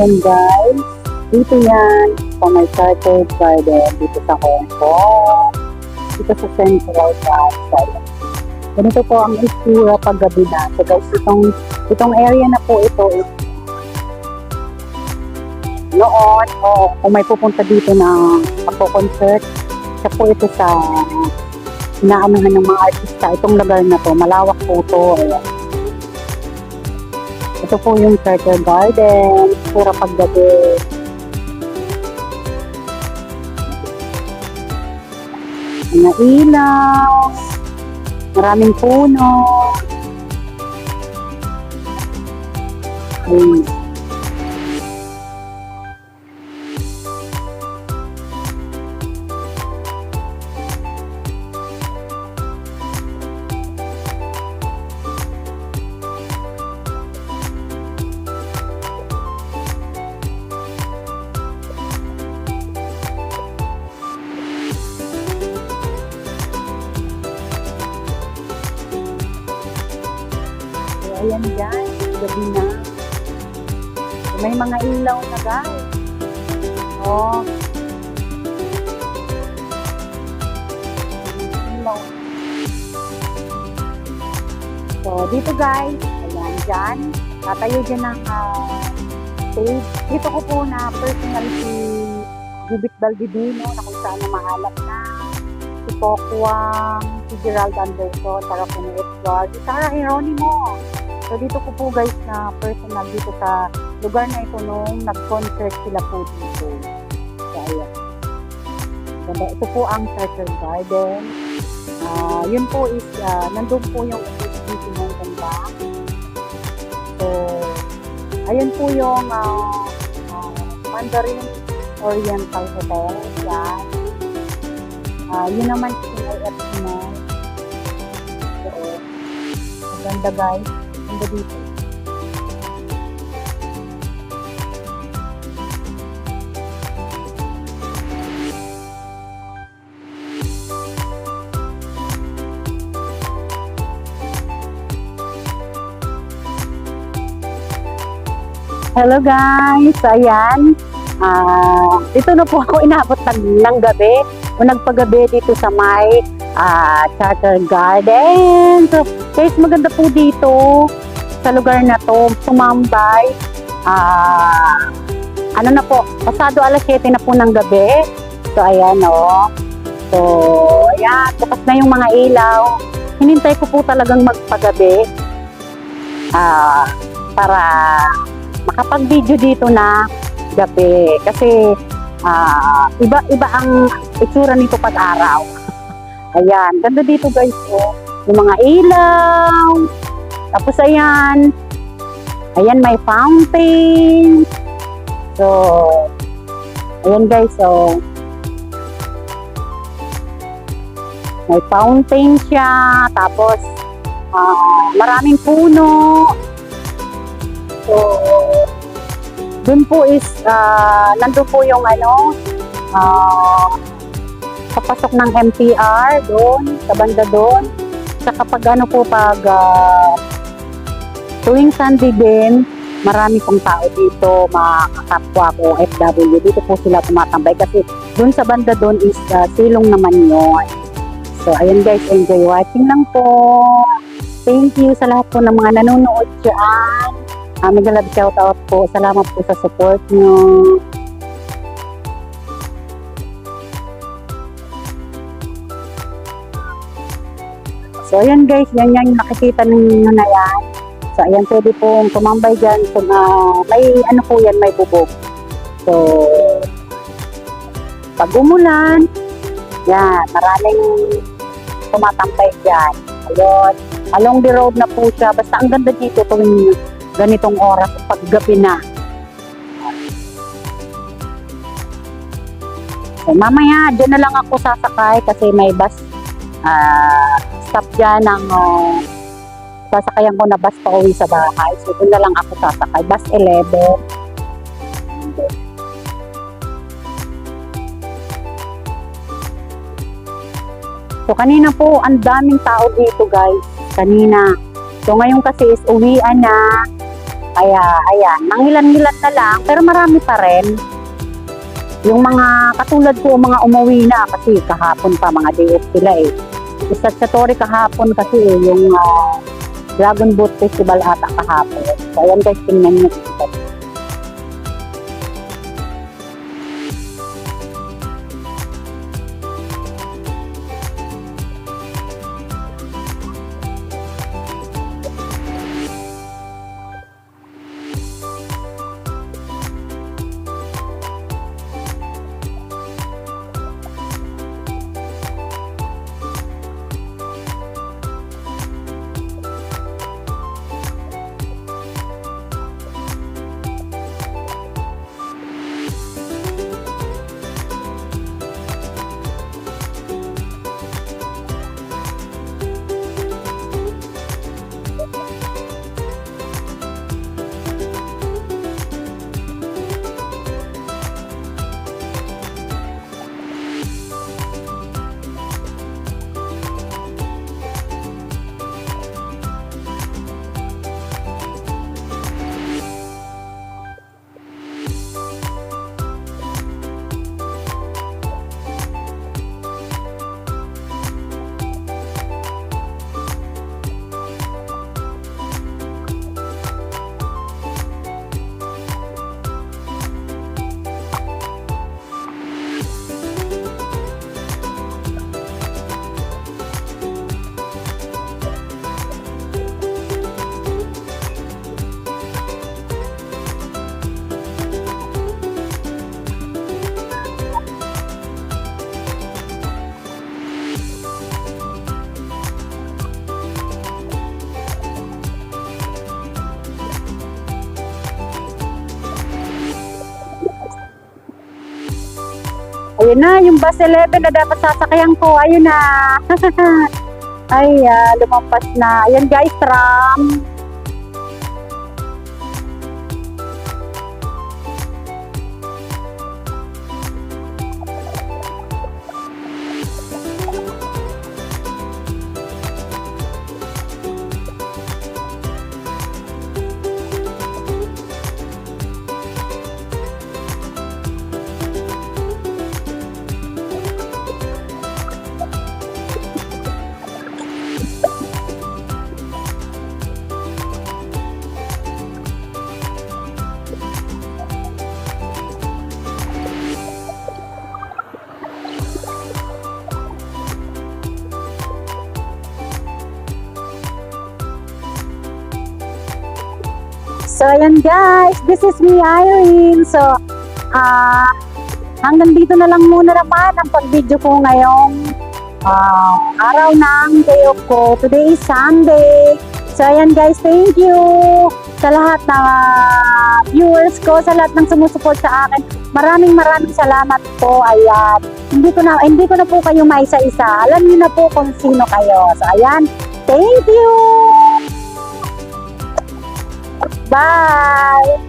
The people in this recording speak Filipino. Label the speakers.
Speaker 1: Ayan guys, dito yan sa may Chartered Garden dito sa Hong Kong, dito sa Central Plaza. Ganito po ang istura pag gabi na. So guys, itong area na po ito noon, kung may pupunta dito na magpo-concert, siya po ito sa inaanuhan ng mga artista. Itong lugar na to, malawak po ito. Ayan. Ito po yung Chartered Garden, pura paggabi. Mga ilaw, maraming puno. Ayan. Ayan guys, gabi na. May mga ilaw na guys. Oh. Ilaw. So, dito guys, ayan dyan. Tatayo dyan ng stage. Dito ko po na personal si Jubit Baldivino na kung saan na mahalap na. Si Pokwang, si Gerald Anderson, Sarah Puno Edward, si Sarah Hieronimo. So dito ko po guys na personal dito sa lugar na ito nung nag-concert sila po dito. So ayan. Ito po ang Chartered Garden. Yun po is, nandun po yung HSBC Mountain Bank. So, ayun po yung Mandarin Oriental Hotel. Yan. Yun naman yung IFC Mall. So, maganda guys. Maganda dito. Hello guys! Ayan. Dito na po ako inabot ng gabi. O nagpagabi dito sa may Chartered Garden. So, guys, maganda po dito sa lugar na to, tumambay. Ano na po, pasado alas 7 na po ng gabi. So, ayan o. So, ayan, bukas na yung mga ilaw. Hinintay ko po talagang magpagabi para makapag-video dito na gabi. Kasi, iba ang itsura nito pag araw. Ayan, ganda dito guys po. Yung mga ilaw. Tapos ayan. Ayan, may fountain. So, ayan guys, so. May fountain siya. Tapos, maraming puno. So, dun po is, nandun po yung papasok ng MTR doon, sa banda doon. Saka pag pag tuwing Sunday din, marami pong tao dito, mga kapwa ko, FW. Dito po sila tumatambay kasi doon sa banda doon is silong naman yun. So, ayun guys, enjoy watching lang po. Thank you sa lahat po ng mga nanonood dyan. Mega love shoutout po. Salamat po sa support nyo. So, ayan guys, yan yung nakikita ninyo na yan. So, ayan, pwede pong tumambay dyan. So, may po yan, may bubog. So, pag umulan, yan, maraming tumatambay dyan. Ayun, along the road na po siya. Basta ang ganda dito tuwing ganitong oras pag gabi na. So, mamaya, dyan na lang ako sasakay kasi may bus stop dyan ng sasakayan ko na bus pa uwi sa bahay. So, doon na lang ako sasakay. Bus 11. So, kanina po, ang daming tao dito, guys. Kanina. So, ngayon kasi is uwian na. Kaya, ayan, mangilan-ngilan na lang, pero marami pa rin. Yung mga katulad ko, mga umuwi na kasi kahapon pa, mga day off sila eh. Isa sa Torre kahapon kasi eh, yung Dragon Boat Festival ata kahapon. So, ayan guys, tingnan nyo. Ayun na, yung bus 11 na dapat sasakyan ko. Ayun na. Ay, lumampas na. Ayan guys, tram. So, ayan guys, this is me, Irene. So, hanggang dito na lang muna naman ang pag-video ko ngayong araw ng day off ko. Today is Sunday. So, ayan guys, thank you sa lahat ng viewers ko, sa lahat ng sumusuport sa akin. Maraming salamat po. Ayan, hindi ko na po kayo maisa-isa. Alam niyo na po kung sino kayo. So, ayan, thank you! Bye!